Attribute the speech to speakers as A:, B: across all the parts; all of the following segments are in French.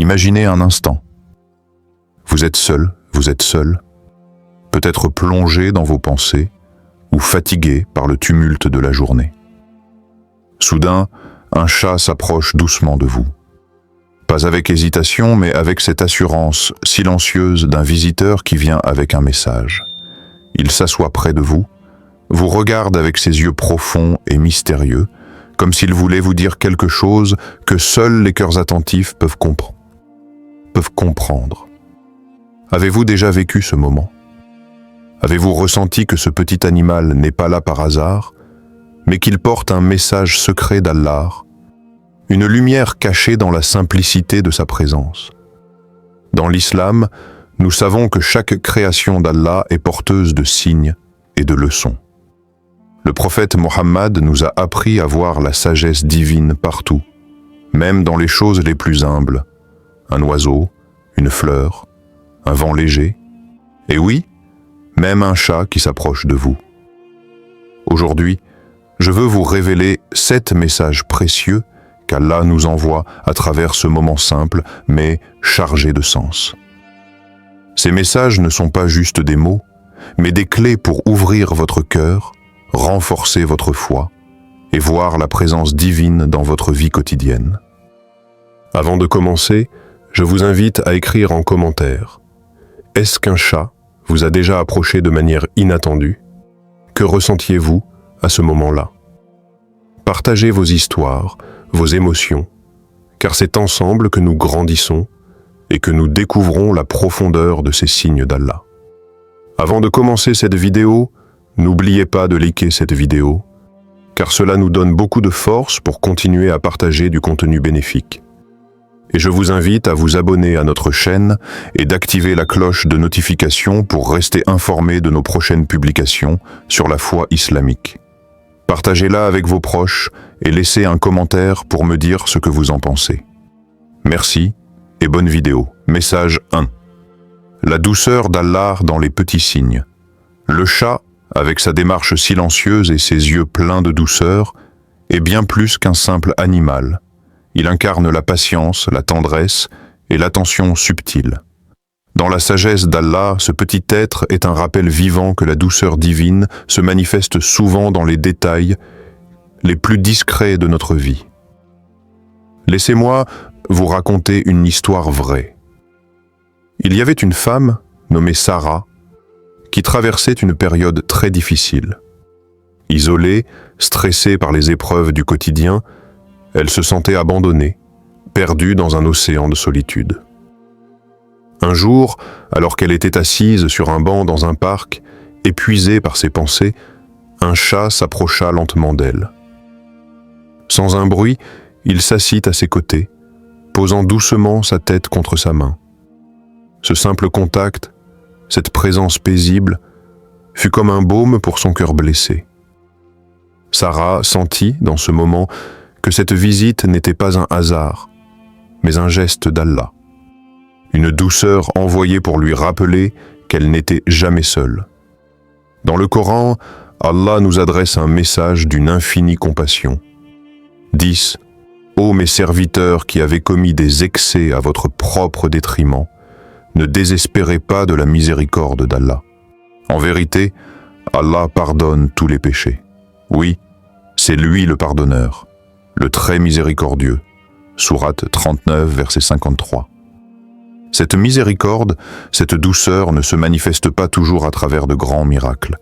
A: Imaginez un instant. Vous êtes seul, peut-être plongé dans vos pensées ou fatigué par le tumulte de la journée. Soudain, un chat s'approche doucement de vous. Pas avec hésitation, mais avec cette assurance silencieuse d'un visiteur qui vient avec un message. Il s'assoit près de vous, vous regarde avec ses yeux profonds et mystérieux, comme s'il voulait vous dire quelque chose que seuls les cœurs attentifs peuvent comprendre. Avez-vous déjà vécu ce moment? Avez-vous ressenti que ce petit animal n'est pas là par hasard, mais qu'il porte un message secret d'Allah, une lumière cachée dans la simplicité de sa présence? Dans l'islam, nous savons que chaque création d'Allah est porteuse de signes et de leçons. Le prophète Mohammed nous a appris à voir la sagesse divine partout, même dans les choses les plus humbles, un oiseau, une fleur, un vent léger, et oui, même un chat qui s'approche de vous. Aujourd'hui, je veux vous révéler 7 messages précieux qu'Allah nous envoie à travers ce moment simple, mais chargé de sens. Ces messages ne sont pas juste des mots, mais des clés pour ouvrir votre cœur, renforcer votre foi et voir la présence divine dans votre vie quotidienne. Avant de commencer, je vous invite à écrire en commentaire: est-ce qu'un chat vous a déjà approché de manière inattendue? Que ressentiez-vous à ce moment-là? Partagez vos histoires, vos émotions, car c'est ensemble que nous grandissons et que nous découvrons la profondeur de ces signes d'Allah. Avant de commencer cette vidéo, n'oubliez pas de liker cette vidéo, car cela nous donne beaucoup de force pour continuer à partager du contenu bénéfique. Et je vous invite à vous abonner à notre chaîne et d'activer la cloche de notification pour rester informé de nos prochaines publications sur la foi islamique. Partagez-la avec vos proches et laissez un commentaire pour me dire ce que vous en pensez. Merci et bonne vidéo. Message 1. La douceur d'Allah dans les petits signes. Le chat, avec sa démarche silencieuse et ses yeux pleins de douceur, est bien plus qu'un simple animal. Il incarne la patience, la tendresse et l'attention subtile. Dans la sagesse d'Allah, ce petit être est un rappel vivant que la douceur divine se manifeste souvent dans les détails les plus discrets de notre vie. Laissez-moi vous raconter une histoire vraie. Il y avait une femme, nommée Sarah, qui traversait une période très difficile. Isolée, stressée par les épreuves du quotidien, elle se sentait abandonnée, perdue dans un océan de solitude. Un jour, alors qu'elle était assise sur un banc dans un parc, épuisée par ses pensées, un chat s'approcha lentement d'elle. Sans un bruit, il s'assit à ses côtés, posant doucement sa tête contre sa main. Ce simple contact, cette présence paisible, fut comme un baume pour son cœur blessé. Sarah sentit, dans ce moment, que cette visite n'était pas un hasard, mais un geste d'Allah. Une douceur envoyée pour lui rappeler qu'elle n'était jamais seule. Dans le Coran, Allah nous adresse un message d'une infinie compassion. 10. Ô mes serviteurs qui avez commis des excès à votre propre détriment, ne désespérez pas de la miséricorde d'Allah. En vérité, Allah pardonne tous les péchés. Oui, c'est lui le pardonneur, le très miséricordieux. Sourate 39, verset 53. Cette miséricorde, cette douceur ne se manifeste pas toujours à travers de grands miracles.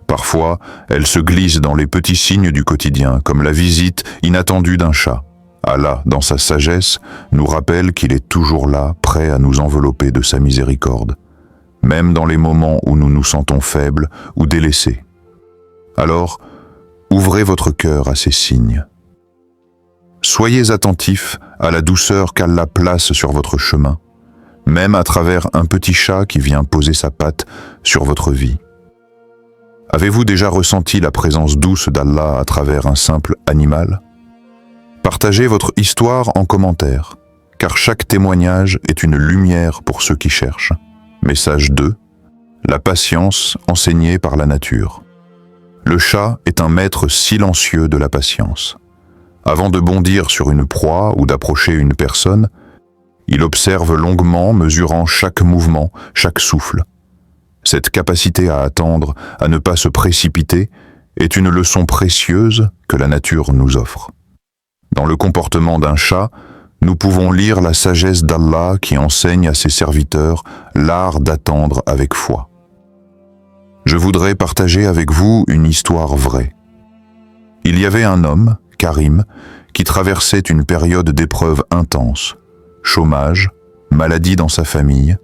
A: Parfois, elle se glisse dans les petits signes du quotidien, comme la visite inattendue d'un chat. Allah, dans sa sagesse, nous rappelle qu'il est toujours là, prêt à nous envelopper de sa miséricorde, même dans les moments où nous nous sentons faibles ou délaissés. Alors, ouvrez votre cœur à ces signes. Soyez attentifs à la douceur qu'Allah place sur votre chemin, même à travers un petit chat qui vient poser sa patte sur votre vie. Avez-vous déjà ressenti la présence douce d'Allah à travers un simple animal? Partagez votre histoire en commentaire, car chaque témoignage est une lumière pour ceux qui cherchent. Message 2. La patience enseignée par la nature. Le chat est un maître silencieux de la patience. Avant de bondir sur une proie ou d'approcher une personne, Il observe longuement, mesurant chaque mouvement, chaque souffle. Cette capacité à attendre, à ne pas se précipiter, est une leçon précieuse que la nature nous offre. Dans le comportement d'un chat, nous pouvons lire la sagesse d'Allah qui enseigne à ses serviteurs l'art d'attendre avec foi. Je voudrais partager avec vous une histoire vraie. Il y avait un homme, Karim, qui traversait une période d'épreuve intense, chômage, maladie dans sa famille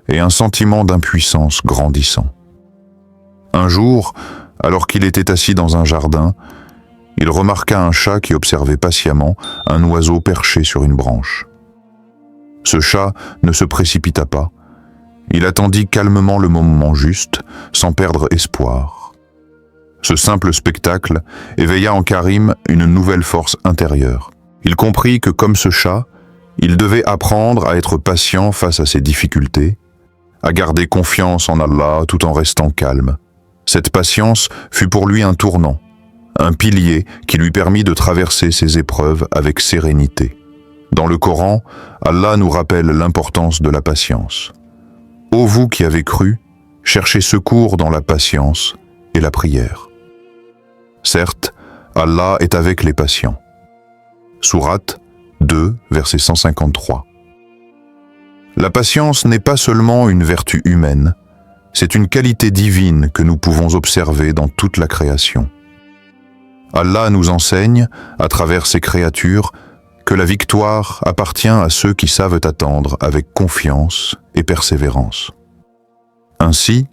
A: et un sentiment d'impuissance grandissant. Un jour, alors qu'il était assis dans un jardin, il remarqua un chat qui observait patiemment un oiseau perché sur une branche. Ce chat ne se précipita pas. Il attendit calmement le moment juste, sans perdre espoir. Ce simple spectacle éveilla en Karim une nouvelle force intérieure. Il comprit que, comme ce chat, il devait apprendre à être patient face à ses difficultés, à garder confiance en Allah tout en restant calme. Cette patience fut pour lui un tournant, un pilier qui lui permit de traverser ses épreuves avec sérénité. Dans le Coran, Allah nous rappelle l'importance de la patience. Ô vous qui avez cru, cherchez secours dans la patience et la prière. Certes, Allah est avec les patients. Sourate 2, verset 153. La patience n'est pas seulement une vertu humaine, c'est une qualité divine que nous pouvons observer dans toute la création. Allah nous enseigne, à travers ses créatures, que la victoire appartient à ceux qui savent attendre avec confiance et persévérance. Ainsi,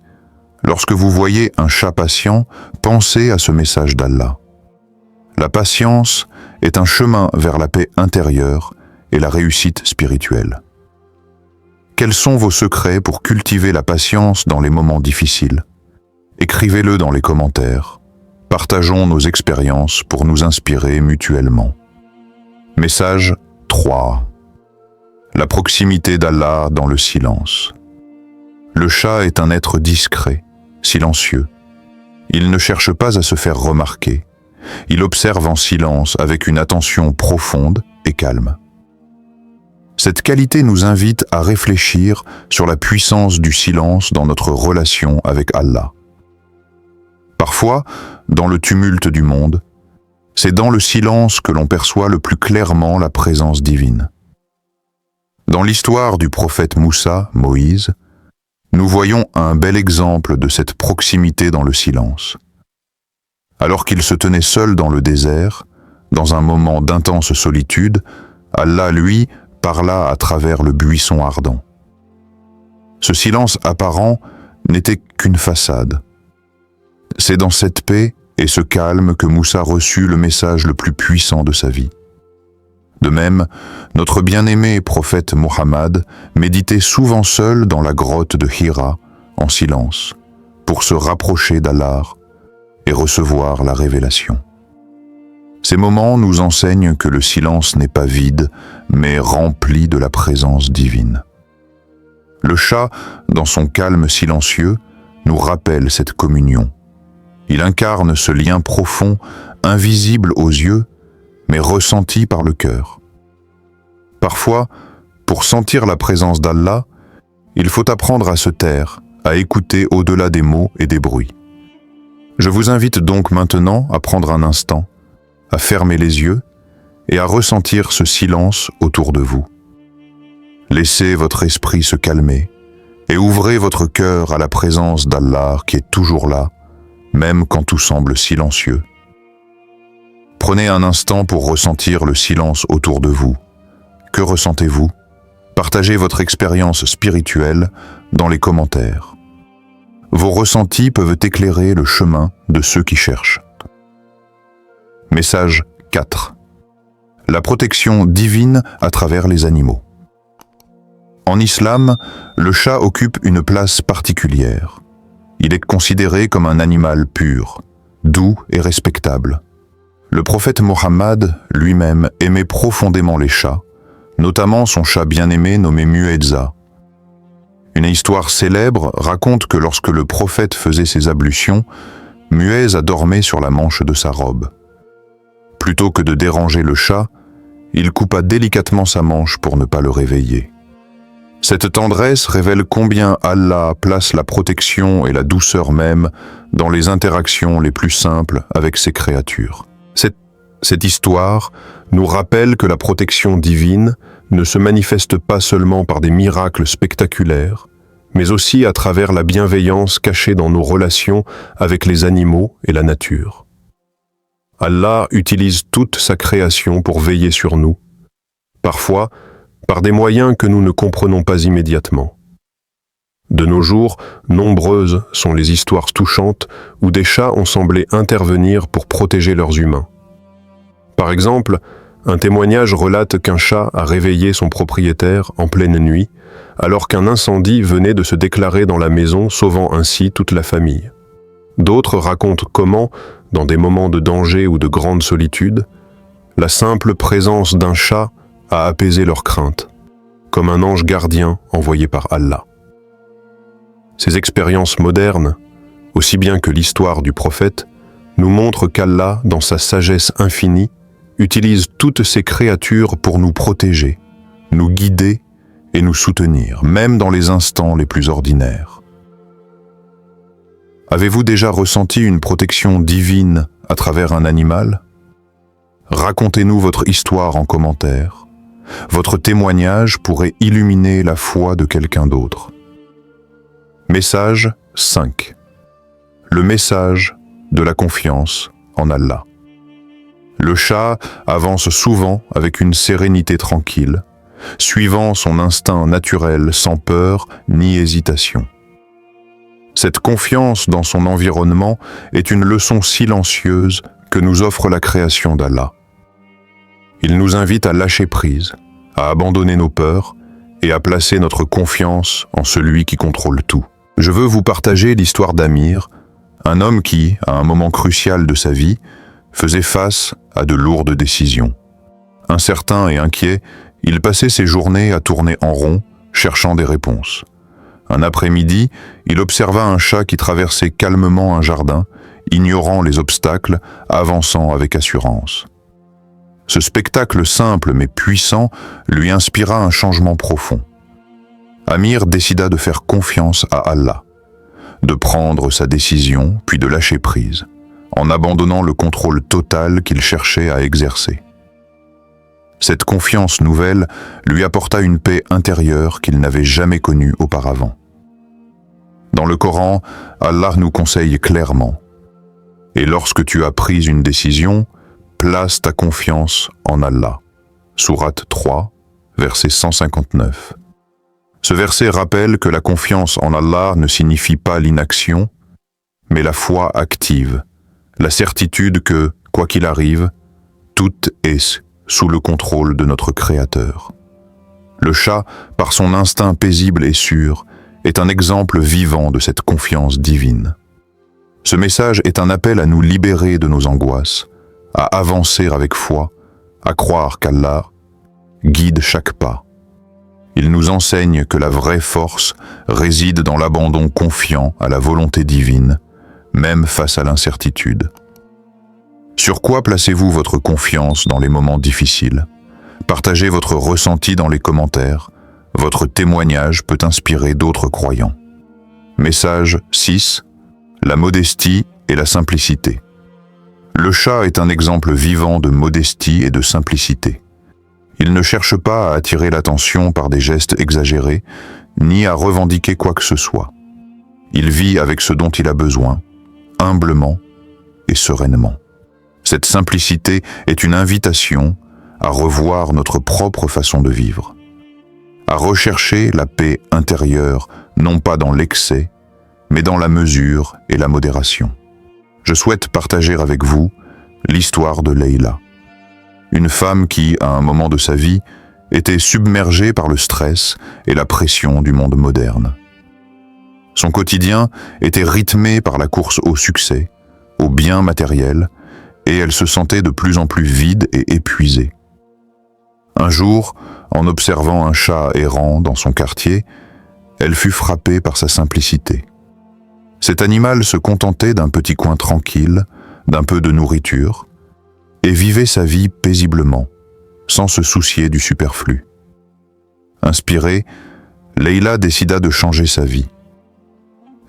A: lorsque vous voyez un chat patient, pensez à ce message d'Allah. La patience est un chemin vers la paix intérieure et la réussite spirituelle. Quels sont vos secrets pour cultiver la patience dans les moments difficiles? Écrivez-le dans les commentaires. Partageons nos expériences pour nous inspirer mutuellement. Message 3. La proximité d'Allah dans le silence. Le chat est un être discret, silencieux. Il ne cherche pas à se faire remarquer. Il observe en silence avec une attention profonde et calme. Cette qualité nous invite à réfléchir sur la puissance du silence dans notre relation avec Allah. Parfois, dans le tumulte du monde, c'est dans le silence que l'on perçoit le plus clairement la présence divine. Dans l'histoire du prophète Moussa, Moïse, nous voyons un bel exemple de cette proximité dans le silence. Alors qu'il se tenait seul dans le désert, dans un moment d'intense solitude, Allah, lui, parla à travers le buisson ardent. Ce silence apparent n'était qu'une façade. C'est dans cette paix et ce calme que Moussa reçut le message le plus puissant de sa vie. De même, notre bien-aimé prophète Mohammed méditait souvent seul dans la grotte de Hira, en silence, pour se rapprocher d'Allah et recevoir la révélation. Ces moments nous enseignent que le silence n'est pas vide, mais rempli de la présence divine. Le chat, dans son calme silencieux, nous rappelle cette communion. Il incarne ce lien profond, invisible aux yeux, mais ressenti par le cœur. Parfois, pour sentir la présence d'Allah, il faut apprendre à se taire, à écouter au-delà des mots et des bruits. Je vous invite donc maintenant à prendre un instant, à fermer les yeux et à ressentir ce silence autour de vous. Laissez votre esprit se calmer et ouvrez votre cœur à la présence d'Allah qui est toujours là, même quand tout semble silencieux. Prenez un instant pour ressentir le silence autour de vous. Que ressentez-vous? Partagez votre expérience spirituelle dans les commentaires. Vos ressentis peuvent éclairer le chemin de ceux qui cherchent. Message 4. La protection divine à travers les animaux. En islam, le chat occupe une place particulière. Il est considéré comme un animal pur, doux et respectable. Le prophète Mohammed lui-même aimait profondément les chats, notamment son chat bien-aimé nommé Mu'edza. Une histoire célèbre raconte que lorsque le prophète faisait ses ablutions, Mu'edza dormait sur la manche de sa robe. Plutôt que de déranger le chat, il coupa délicatement sa manche pour ne pas le réveiller. Cette tendresse révèle combien Allah place la protection et la douceur même dans les interactions les plus simples avec ses créatures. Cette histoire nous rappelle que la protection divine ne se manifeste pas seulement par des miracles spectaculaires, mais aussi à travers la bienveillance cachée dans nos relations avec les animaux et la nature. Allah utilise toute sa création pour veiller sur nous, parfois par des moyens que nous ne comprenons pas immédiatement. De nos jours, nombreuses sont les histoires touchantes où des chats ont semblé intervenir pour protéger leurs humains. Par exemple, un témoignage relate qu'un chat a réveillé son propriétaire en pleine nuit, alors qu'un incendie venait de se déclarer dans la maison, sauvant ainsi toute la famille. D'autres racontent comment, dans des moments de danger ou de grande solitude, la simple présence d'un chat a apaisé leurs craintes, comme un ange gardien envoyé par Allah. Ces expériences modernes, aussi bien que l'histoire du prophète, nous montrent qu'Allah, dans sa sagesse infinie, utilise toutes ces créatures pour nous protéger, nous guider et nous soutenir, même dans les instants les plus ordinaires. Avez-vous déjà ressenti une protection divine à travers un animal? Racontez-nous votre histoire en commentaire. Votre témoignage pourrait illuminer la foi de quelqu'un d'autre. Message 5. Le message de la confiance en Allah. Le chat avance souvent avec une sérénité tranquille, suivant son instinct naturel sans peur ni hésitation. Cette confiance dans son environnement est une leçon silencieuse que nous offre la création d'Allah. Il nous invite à lâcher prise, à abandonner nos peurs et à placer notre confiance en celui qui contrôle tout. Je veux vous partager l'histoire d'Amir, un homme qui, à un moment crucial de sa vie, faisait face à de lourdes décisions. Incertain et inquiet, il passait ses journées à tourner en rond, cherchant des réponses. Un après-midi, il observa un chat qui traversait calmement un jardin, ignorant les obstacles, avançant avec assurance. Ce spectacle simple mais puissant lui inspira un changement profond. Amir décida de faire confiance à Allah, de prendre sa décision puis de lâcher prise, en abandonnant le contrôle total qu'il cherchait à exercer. Cette confiance nouvelle lui apporta une paix intérieure qu'il n'avait jamais connue auparavant. Dans le Coran, Allah nous conseille clairement « Et lorsque tu as pris une décision, place ta confiance en Allah » Sourate 3, verset 159. Ce verset rappelle que la confiance en Allah ne signifie pas l'inaction, mais la foi active, la certitude que, quoi qu'il arrive, tout est sous le contrôle de notre Créateur. Le chat, par son instinct paisible et sûr, est un exemple vivant de cette confiance divine. Ce message est un appel à nous libérer de nos angoisses, à avancer avec foi, à croire qu'Allah guide chaque pas. Il nous enseigne que la vraie force réside dans l'abandon confiant à la volonté divine, même face à l'incertitude. Sur quoi placez-vous votre confiance dans les moments difficiles? Partagez votre ressenti dans les commentaires. Votre témoignage peut inspirer d'autres croyants. Message 6. La modestie et la simplicité. Le chat est un exemple vivant de modestie et de simplicité. Il ne cherche pas à attirer l'attention par des gestes exagérés, ni à revendiquer quoi que ce soit. Il vit avec ce dont il a besoin, humblement et sereinement. Cette simplicité est une invitation à revoir notre propre façon de vivre, à rechercher la paix intérieure, non pas dans l'excès, mais dans la mesure et la modération. Je souhaite partager avec vous l'histoire de Leïla, une femme qui, à un moment de sa vie, était submergée par le stress et la pression du monde moderne. Son quotidien était rythmé par la course au succès, au bien matériel, et elle se sentait de plus en plus vide et épuisée. Un jour, en observant un chat errant dans son quartier, elle fut frappée par sa simplicité. Cet animal se contentait d'un petit coin tranquille, d'un peu de nourriture, et vivait sa vie paisiblement, sans se soucier du superflu. Inspirée, Leïla décida de changer sa vie.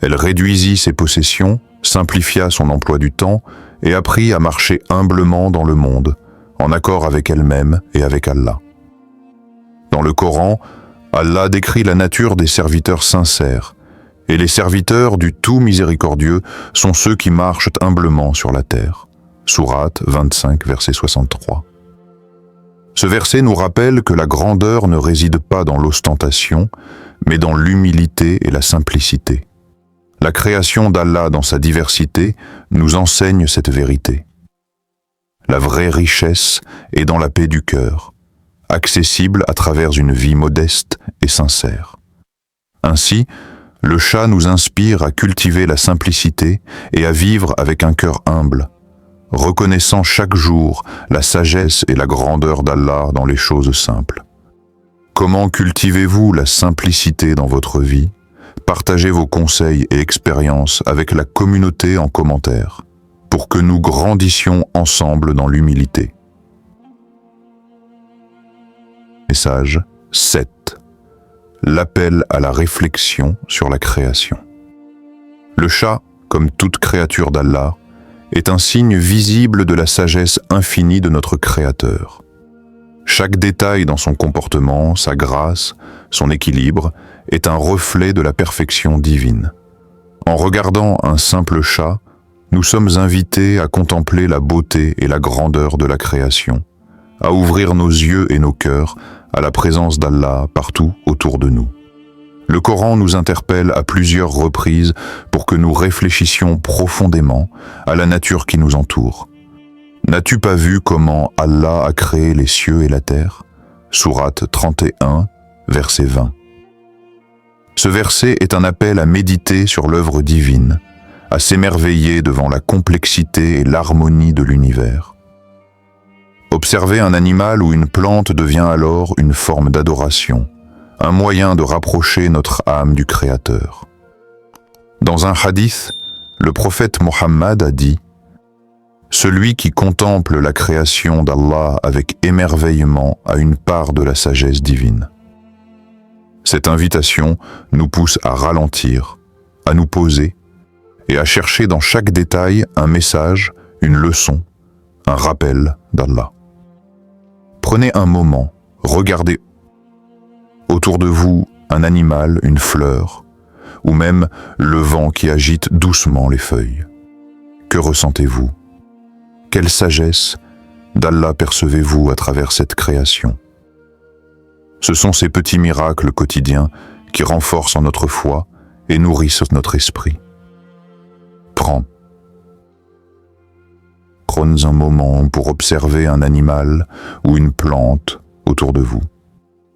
A: Elle réduisit ses possessions, simplifia son emploi du temps et apprit à marcher humblement dans le monde, en accord avec elle-même et avec Allah. Dans le Coran, Allah décrit la nature des serviteurs sincères, et les serviteurs du tout miséricordieux sont ceux qui marchent humblement sur la terre. Sourate 25, verset 63. Ce verset nous rappelle que la grandeur ne réside pas dans l'ostentation, mais dans l'humilité et la simplicité. La création d'Allah dans sa diversité nous enseigne cette vérité. La vraie richesse est dans la paix du cœur, accessible à travers une vie modeste et sincère. Ainsi, le Shah nous inspire à cultiver la simplicité et à vivre avec un cœur humble, reconnaissant chaque jour la sagesse et la grandeur d'Allah dans les choses simples. Comment cultivez-vous la simplicité dans votre vie? Partagez vos conseils et expériences avec la communauté en commentaire, pour que nous grandissions ensemble dans l'humilité. Message 7. L'appel à la réflexion sur la création. Le Shah, comme toute créature d'Allah, est un signe visible de la sagesse infinie de notre Créateur. Chaque détail dans son comportement, sa grâce, son équilibre, est un reflet de la perfection divine. En regardant un simple chat, nous sommes invités à contempler la beauté et la grandeur de la création, à ouvrir nos yeux et nos cœurs à la présence d'Allah partout autour de nous. Le Coran nous interpelle à plusieurs reprises pour que nous réfléchissions profondément à la nature qui nous entoure. N'as-tu pas vu comment Allah a créé les cieux et la terre? Sourate 31, verset 20. Ce verset est un appel à méditer sur l'œuvre divine, à s'émerveiller devant la complexité et l'harmonie de l'univers. Observer un animal ou une plante devient alors une forme d'adoration, un moyen de rapprocher notre âme du Créateur. Dans un hadith, le prophète Mohammed a dit « Celui qui contemple la création d'Allah avec émerveillement a une part de la sagesse divine. » Cette invitation nous pousse à ralentir, à nous poser et à chercher dans chaque détail un message, une leçon, un rappel d'Allah. Prenez un moment, regardez autour de vous un animal, une fleur, ou même le vent qui agite doucement les feuilles. Que ressentez-vous? Quelle sagesse d'Allah percevez-vous à travers cette création? Ce sont ces petits miracles quotidiens qui renforcent en notre foi et nourrissent notre esprit. Prenez un moment pour observer un animal ou une plante autour de vous.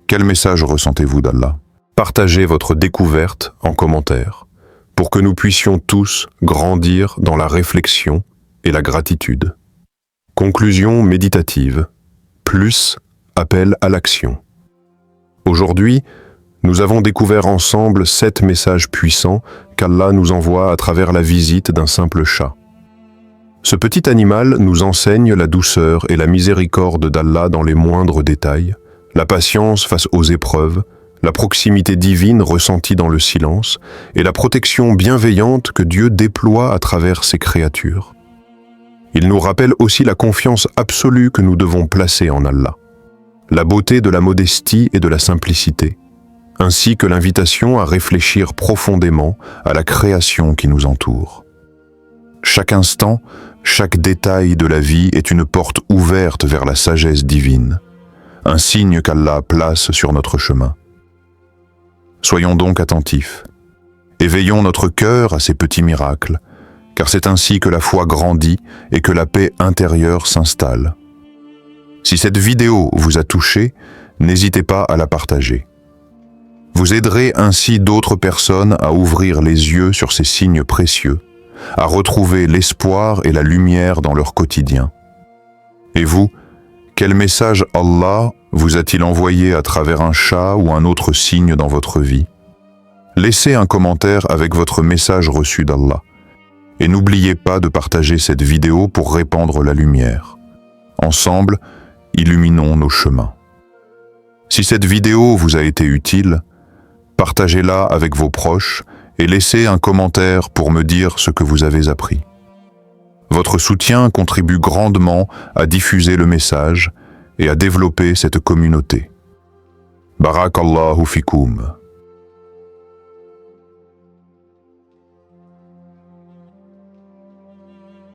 A: Quel message ressentez-vous d'Allah? Partagez votre découverte en commentaire pour que nous puissions tous grandir dans la réflexion et la gratitude. Conclusion méditative. Plus appel à l'action. Aujourd'hui, nous avons découvert ensemble 7 messages puissants qu'Allah nous envoie à travers la visite d'un simple chat. Ce petit animal nous enseigne la douceur et la miséricorde d'Allah dans les moindres détails, la patience face aux épreuves, la proximité divine ressentie dans le silence et la protection bienveillante que Dieu déploie à travers ses créatures. Il nous rappelle aussi la confiance absolue que nous devons placer en Allah, la beauté de la modestie et de la simplicité, ainsi que l'invitation à réfléchir profondément à la création qui nous entoure. Chaque instant, chaque détail de la vie est une porte ouverte vers la sagesse divine, un signe qu'Allah place sur notre chemin. Soyons donc attentifs. Éveillons notre cœur à ces petits miracles, car c'est ainsi que la foi grandit et que la paix intérieure s'installe. Si cette vidéo vous a touché, n'hésitez pas à la partager. Vous aiderez ainsi d'autres personnes à ouvrir les yeux sur ces signes précieux, à retrouver l'espoir et la lumière dans leur quotidien. Et vous, quel message Allah vous a-t-il envoyé à travers un chat ou un autre signe dans votre vie? Laissez un commentaire avec votre message reçu d'Allah. Et n'oubliez pas de partager cette vidéo pour répandre la lumière. Ensemble, illuminons nos chemins. Si cette vidéo vous a été utile, partagez-la avec vos proches et laissez un commentaire pour me dire ce que vous avez appris. Votre soutien contribue grandement à diffuser le message et à développer cette communauté. Barakallahu fikoum.